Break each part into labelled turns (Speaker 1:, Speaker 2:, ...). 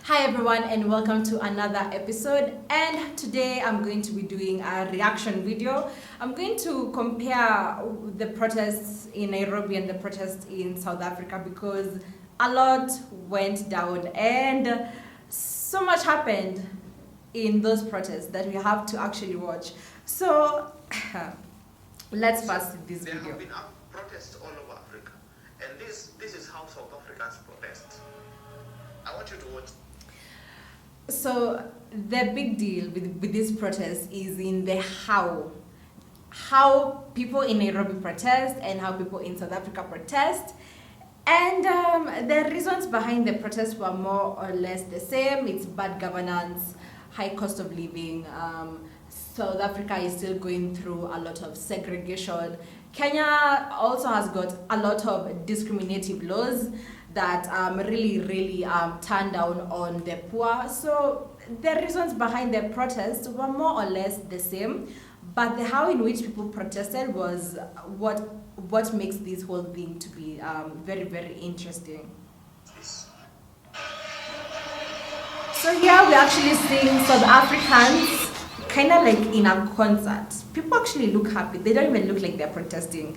Speaker 1: Hi everyone and welcome to another episode, and today I'm going to be doing a reaction video. I'm going to compare the protests in Nairobi and the protests in South Africa because a lot went down and so much happened in those protests that we have to actually watch. So let's first see this video.
Speaker 2: There have been protests all over Africa, and this is how South Africans protest. I want you to watch.
Speaker 1: So the big deal with this protest is in the how people in Nairobi protest and how people in South Africa protest. And the reasons behind the protest were more or less the same. It's bad governance, high cost of living. South Africa is still going through a lot of segregation. Kenya also has got a lot of discriminative laws that really turn down on the poor. So the reasons behind the protest were more or less the same, but the how in which people protested was what makes this whole thing to be very interesting. So here we're actually seeing South Africans kind of like in a concert. People actually look happy. They don't even look like they're protesting.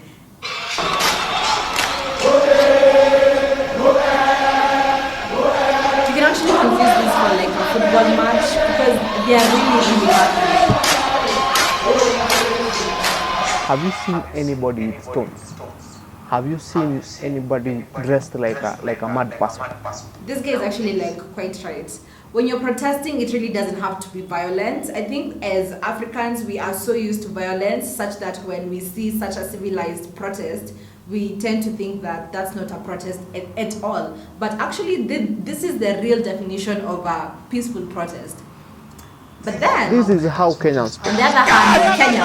Speaker 1: You can actually confuse this for like a football match because they are really happy.
Speaker 3: Have you seen anybody with stones? Have you seen anybody dressed like a mad person?
Speaker 1: This guy is actually like quite right. When you're protesting, it really doesn't have to be violent. I think as Africans, we are so used to violence such that when we see such a civilized protest, we tend to think that that's not a protest at all. But actually, this is the real definition of a peaceful protest. But then,
Speaker 3: this is how Kenyans
Speaker 1: on the other hand, Kenya.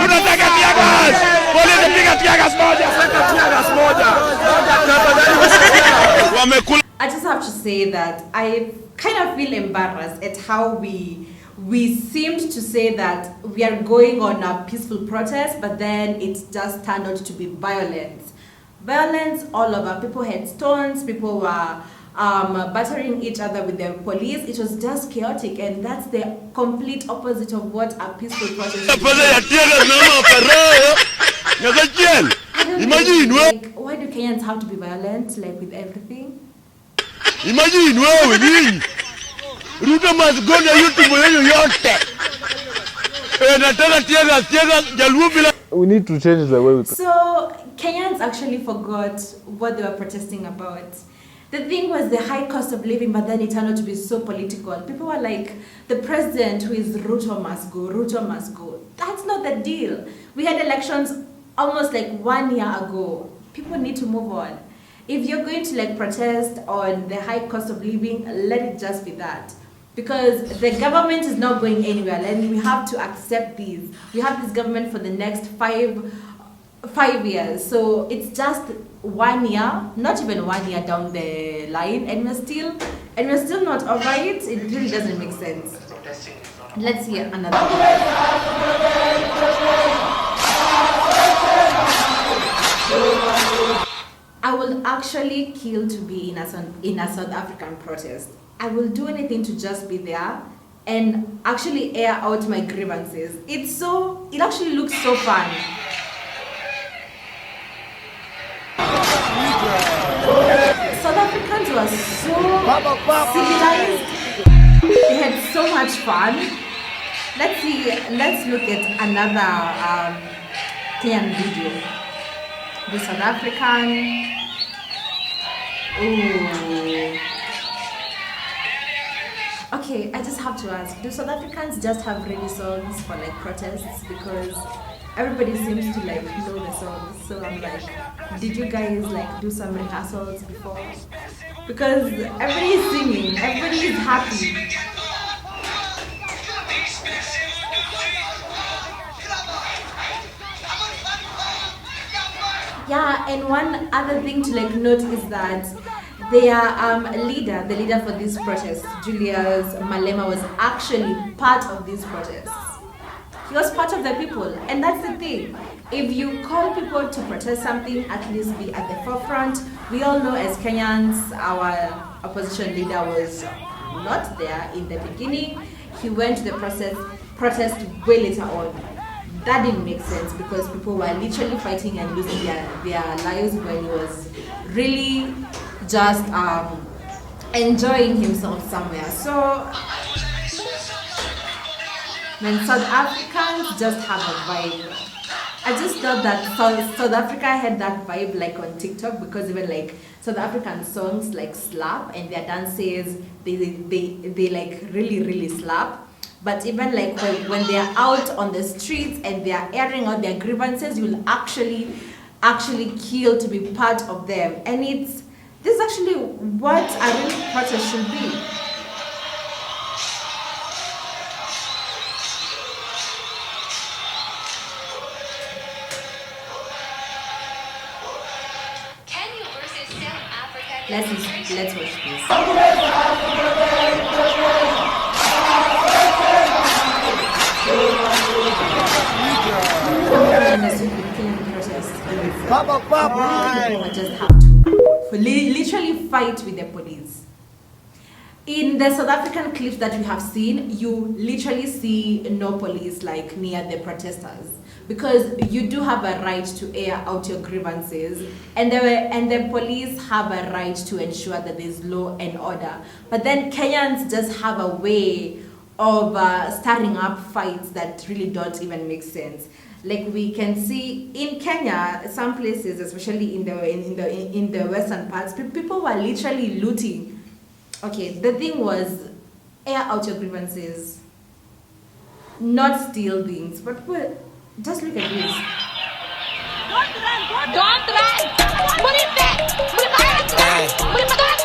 Speaker 1: I just have to say that I kind of feel embarrassed at how we seemed to say that we are going on a peaceful protest, but then it just turned out to be violence. Violence all over. People had stones, people were battering each other with the police. It was just chaotic, and that's the complete opposite of what a peaceful protest should be.
Speaker 3: Imagine,
Speaker 1: like, why do Kenyans have to be violent, like with everything?
Speaker 3: Imagine wewe Ruto must go na YouTube yote. We need to change the way we.
Speaker 1: So Kenyans actually forgot what they were protesting about. The thing was the high cost of living, but then it turned out to be so political. People were like, the president who is Ruto must go, Ruto must go. That's not the deal. We had elections almost like 1 year ago. People need to move on. If you're going to like protest on the high cost of living, let it just be that. Because the government is not going anywhere, and we have to accept these. We have this government for the next five years. So it's just 1 year, not even 1 year down the line, and we're still not over it. It really doesn't make sense. Let's hear another one. I will actually kill to be in a South African protest. I will do anything to just be there and actually air out my grievances. It actually looks so fun. South Africans were so civilized. They had so much fun. Let's look at another Kenyan video. The South African. Ooh. Okay, I just have to ask, do South Africans just have ready songs for like protests? Because everybody seems to like know the songs. So I'm like, did you guys like do some rehearsals before? Because everybody is singing, everybody is happy. Yeah, and one other thing to like note is that their the leader for this protest, Julius Malema, was actually part of these protests. He was part of the people, and that's the thing. If you call people to protest something, at least be at the forefront. We all know as Kenyans, our opposition leader was not there in the beginning. He went to the protest way later on. That didn't make sense because people were literally fighting and losing their lives when he was really just enjoying himself somewhere. So when South Africans just have a vibe. I just thought that South Africa had that vibe like on TikTok, because even like South African songs like slap and their dances, they like really slap. But even like when they are out on the streets and they are airing out their grievances, you'll actually kill to be part of them. And this is actually what a real protest should be.
Speaker 4: Kenya versus South Africa.
Speaker 1: Let's watch this. Just have to literally fight with the police. In the South African clips that we have seen, you literally see no police like near the protesters, because you do have a right to air out your grievances, and the police have a right to ensure that there's law and order. But then Kenyans just have a way of starting up fights that really don't even make sense. Like we can see in Kenya, some places, especially in the western parts, people were literally looting. Okay, the thing was, air out your grievances, not steal things. But just look at this.
Speaker 4: Don't run!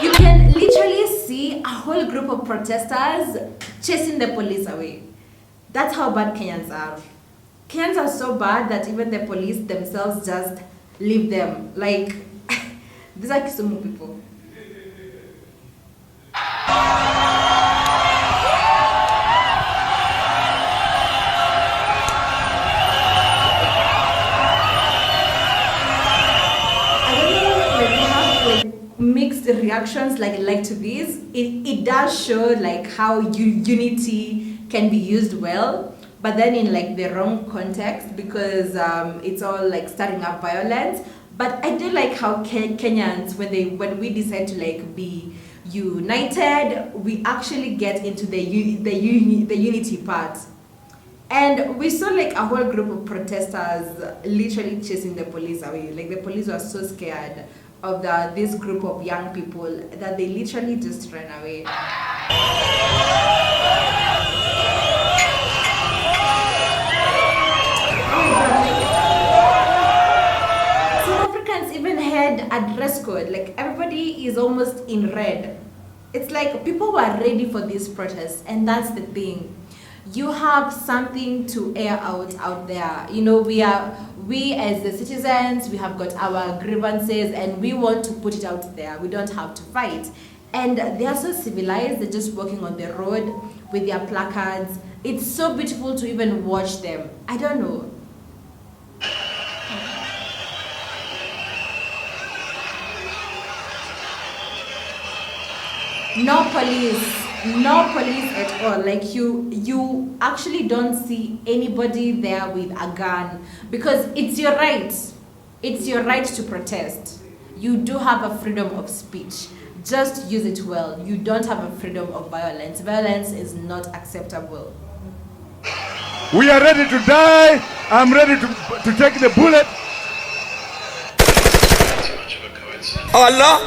Speaker 1: You can literally see a whole group of protesters chasing the police away. That's how bad Kenyans are. Kenyans are so bad that even the police themselves just leave them. Like, these are Kisumu people. Mixed reactions like to this. It does show like how unity can be used well, but then in like the wrong context, because it's all like starting up violence. But I do like how Kenyans, when we decide to like be united, we actually get into the unity part. And we saw like a whole group of protesters literally chasing the police away. Like the police were so scared of this group of young people that they literally just ran away. South Africans even had a dress code. Like everybody is almost in red. It's like people were ready for this protest, and that's the thing. You have something to air out there. You know, we as the citizens, we have got our grievances and we want to put it out there. We don't have to fight. And they are so civilized, they're just walking on the road with their placards. It's so beautiful to even watch them. I don't know. No police at all. Like you actually don't see anybody there with a gun, because it's your right to protest. You do have a freedom of speech, just use it well. You don't have a freedom of violence. Violence is not acceptable.
Speaker 5: We are ready to die. I'm ready to take the bullet. Allah.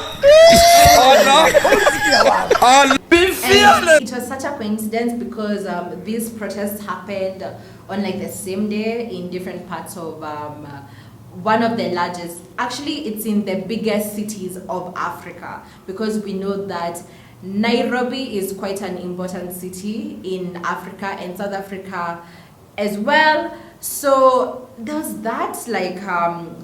Speaker 1: And it was such a coincidence because these protests happened on like the same day in different parts of one of the largest, actually it's in the biggest cities of Africa, because we know that Nairobi is quite an important city in Africa and South Africa as well. So there's that like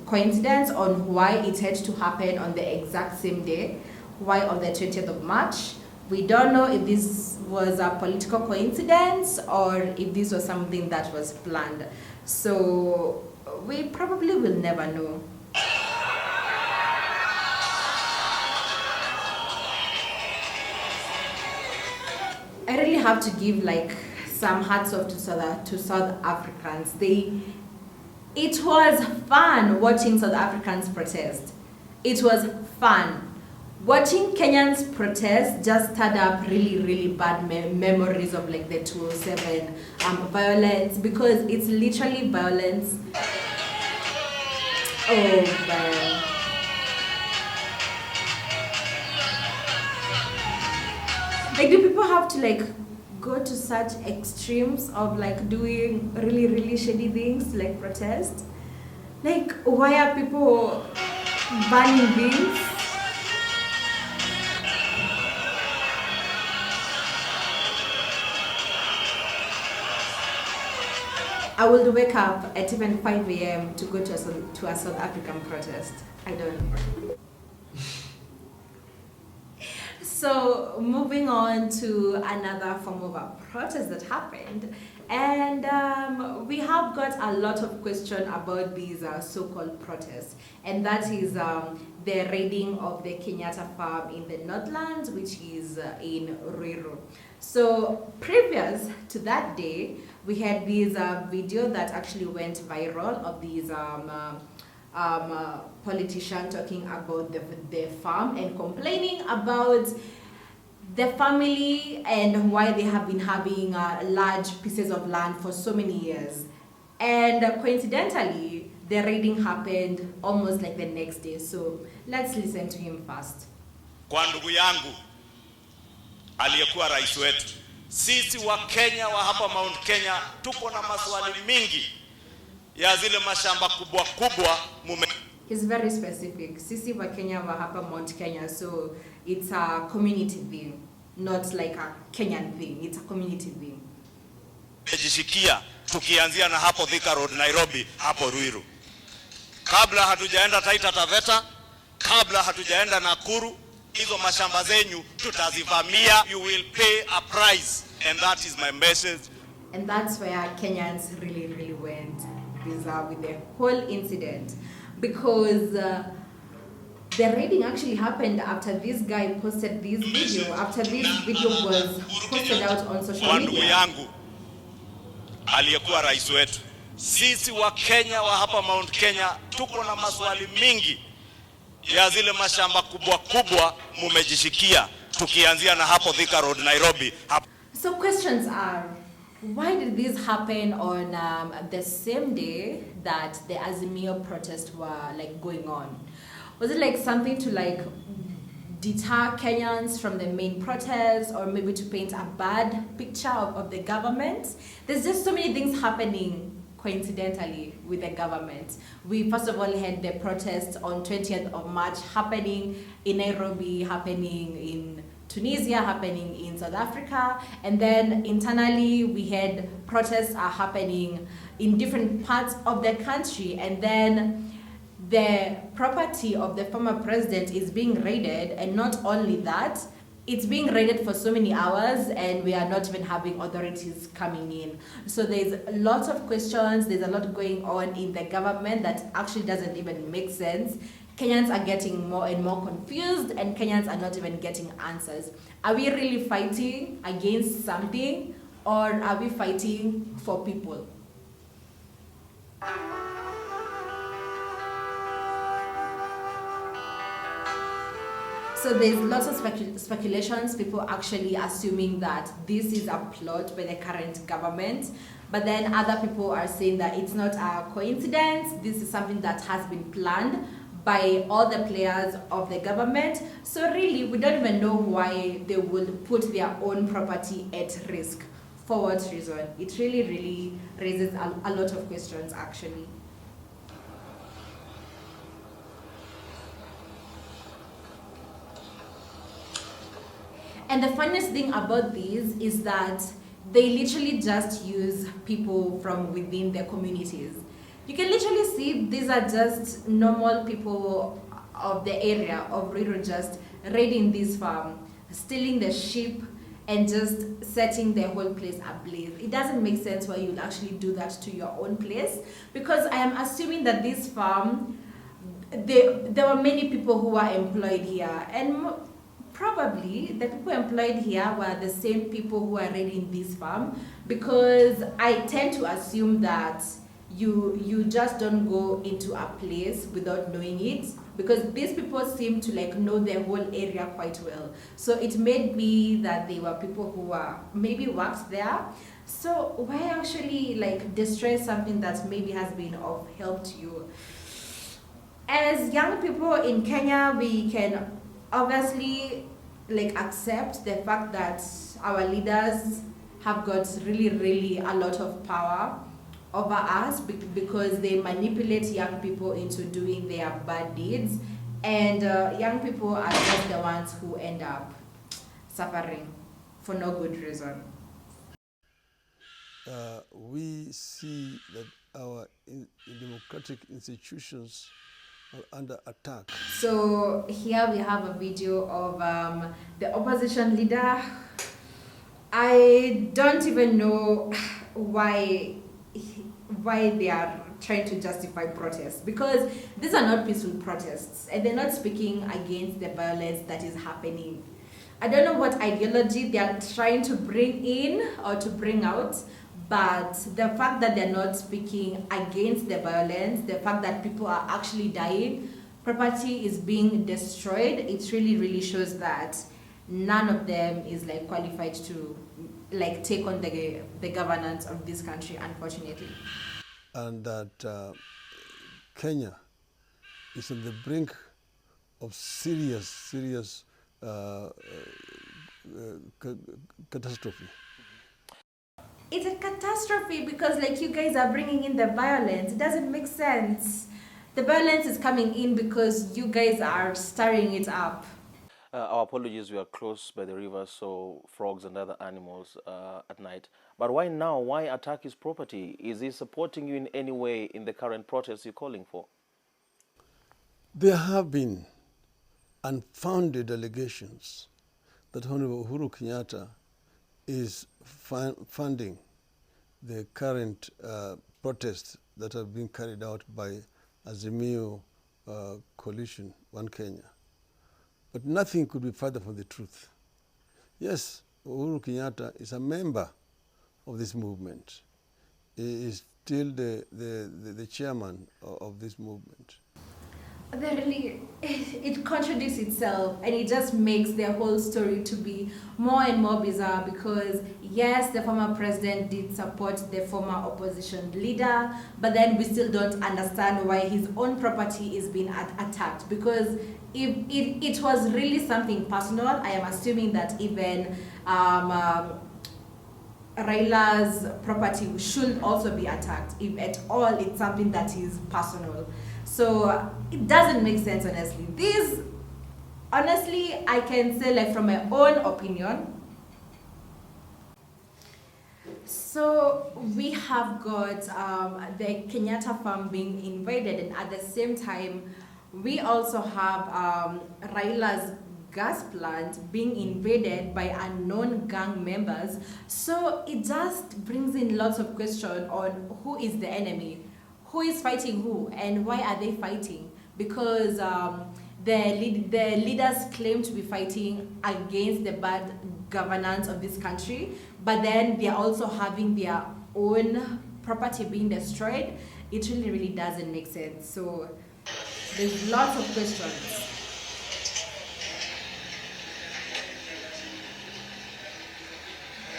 Speaker 1: coincidence on why it had to happen on the exact same day, why on the 20th of March. We don't know if this was a political coincidence or if this was something that was planned. So we probably will never know. I really have to give like some hats off to South Africans. It was fun watching South Africans protest. It was fun. Watching Kenyans protest just stirred up really, really bad memories of like the 2007 violence, because it's literally violence. Oh man. Like, do people have to like go to such extremes of like doing really, really shady things to like protest? Like, why are people burning beans? I will wake up at even 5 a.m. to go to a South African protest. I don't. So moving on to another form of a protest that happened, and we have got a lot of questions about these so-called protests, and that is the raiding of the Kenyatta farm in the Northlands, which is in Ruiru. So previous to that day, we had this video that actually went viral of these politician talking about the farm and complaining about the family and why they have been having large pieces of land for so many years. And coincidentally, the raiding happened almost like the next day. So let's listen to him first.
Speaker 6: Kwa ndugu yangu aliyekuwa rais wetu, sisi wa Kenya wa hapa Mount Kenya tuko na maswali mingi ya zile mashamba kubwa kubwa mume.
Speaker 1: He's very specific. Sisi wa Kenya wa hapa Mount Kenya, so it's a community thing, not like a Kenyan thing. It's a community thing.
Speaker 6: Ejishikia tukianzia na hapo Thika Road Nairobi hapo Ruiru. Kabla hatujaenda Taita Taveta, kabla hatujaenda Nakuru, hizo mashamba zenyu tutazivamia. You will pay a price, and that is my message.
Speaker 1: And that's where Kenyans really, really went bizarre with the whole incident, because the raiding actually happened after this guy posted this video. After this video was posted out on social media.
Speaker 6: Ndugu yangu aliyekuwa rais wetu, sisi wa Kenya wa hapa Mount Kenya tuko na maswali mingi ya zile mashamba kubwa kubwa mumejishikia tukianzia na hapo Thika Road Nairobi.
Speaker 1: So questions are, why did this happen on the same day that the Azimio protests were like going on? Was it like something to like deter Kenyans from the main protest, or maybe to paint a bad picture of the government? There's just so many things happening coincidentally with the government. We first of all had the protests on 20th of March happening in Nairobi, happening in Tunisia, happening in South Africa, and then internally we had protests are happening in different parts of the country, and then the property of the former president is being raided, and not only that, it's being raided for so many hours and we are not even having authorities coming in. So there's lots of questions, there's a lot going on in the government that actually doesn't even make sense. Kenyans are getting more and more confused, and Kenyans are not even getting answers. Are we really fighting against something, or are we fighting for people? So there's lots of speculations, people actually assuming that this is a plot by the current government, but then other people are saying that it's not a coincidence, this is something that has been planned by all the players of the government. So really, we don't even know why they would put their own property at risk. For what reason? It really, really raises a lot of questions actually. And the funniest thing about these is that they literally just use people from within their communities. You can literally see these are just normal people of the area of Ruiru just raiding this farm, stealing the sheep, and just setting the whole place ablaze. It doesn't make sense why you'd actually do that to your own place, because I am assuming that this farm, there were many people who were employed here, and probably the people employed here were the same people who are raiding this farm, because I tend to assume that you just don't go into a place without knowing it, because these people seem to like know the whole area quite well. So it made me that they were people who were maybe worked there. So why actually like destroy something that maybe has been of help to you? As young people in Kenya, we can obviously like accept the fact that our leaders have got really a lot of power over us because they manipulate young people into doing their bad deeds, and young people are just the ones who end up suffering for no good reason.
Speaker 7: We see that our democratic institutions are under attack.
Speaker 1: So here we have a video of the opposition leader. I don't even know why they are trying to justify protests, because these are not peaceful protests and they're not speaking against the violence that is happening. I don't know what ideology they are trying to bring in or to bring out, but the fact that they're not speaking against the violence, the fact that people are actually dying, property is being destroyed, it really shows that none of them is like qualified to like take on the governance of this country, unfortunately.
Speaker 7: And that Kenya is on the brink of serious catastrophe.
Speaker 1: It's a catastrophe because like you guys are bringing in the violence. It doesn't make sense. The violence is coming in because you guys are stirring it up.
Speaker 8: Our apologies, we are close by the river, so frogs and other animals at night. But why now? Why attack his property? Is he supporting you in any way in the current protests you're calling for?
Speaker 7: There have been unfounded allegations that Honorable Uhuru Kenyatta is funding the current protests that have been carried out by Azimio coalition, One Kenya. But nothing could be further from the truth. Yes, Uhuru Kenyatta is a member of this movement. He is still the chairman of this movement.
Speaker 1: It contradicts itself, and it just makes the whole story to be more and more bizarre, because yes, the former president did support the former opposition leader, but then we still don't understand why his own property is being attacked. Because if it was really something personal, I am assuming that even Raila's property should also be attacked, if at all it's something that is personal. So it doesn't make sense, honestly. Honestly, I can say, like, from my own opinion. So we have got the Kenyatta farm being invaded, and at the same time, we also have Raila's gas plant being invaded by unknown gang members. So it just brings in lots of questions on who is the enemy, who is fighting who, and why are they fighting? Because the leaders claim to be fighting against the bad governance of this country, but then they're also having their own property being destroyed. It really doesn't make sense. So there's lots of questions.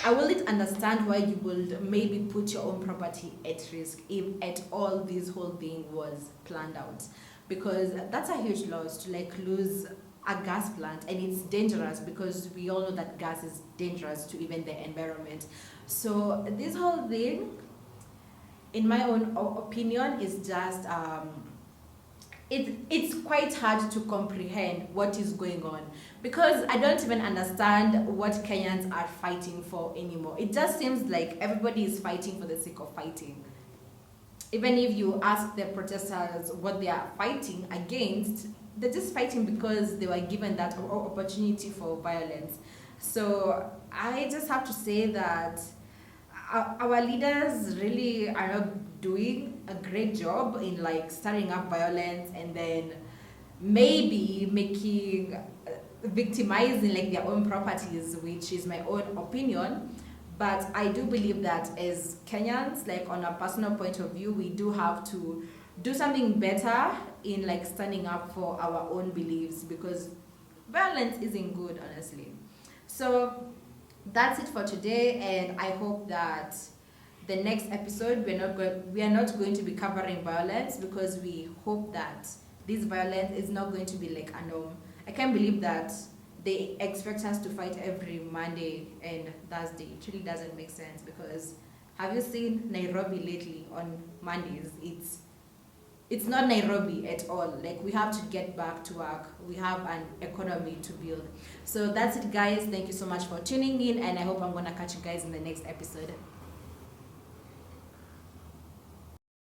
Speaker 1: I wouldn't understand why you would maybe put your own property at risk if at all this whole thing was planned out, because that's a huge loss to like lose a gas plant, and it's dangerous because we all know that gas is dangerous to even the environment. So this whole thing, in my own opinion, is just it's quite hard to comprehend what is going on, because I don't even understand what Kenyans are fighting for anymore. It just seems like everybody is fighting for the sake of fighting. Even if you ask the protesters what they are fighting against, they're just fighting because they were given that opportunity for violence. So I just have to say that our leaders really are not doing a great job in like stirring up violence and then maybe making victimizing like their own properties, which is my own opinion. But I do believe that as Kenyans, like on a personal point of view, we do have to do something better in like standing up for our own beliefs, because violence isn't good, honestly. So that's it for today, and I hope that the next episode we are not going to be covering violence, because we hope that this violence is not going to be like a norm. I can't believe that they expect us to fight every Monday and Thursday. It really doesn't make sense, because have you seen Nairobi lately on Mondays? It's not Nairobi at all. Like, we have to get back to work. We have an economy to build. So that's it, guys. Thank you so much for tuning in, and I hope I'm gonna catch you guys in the next episode.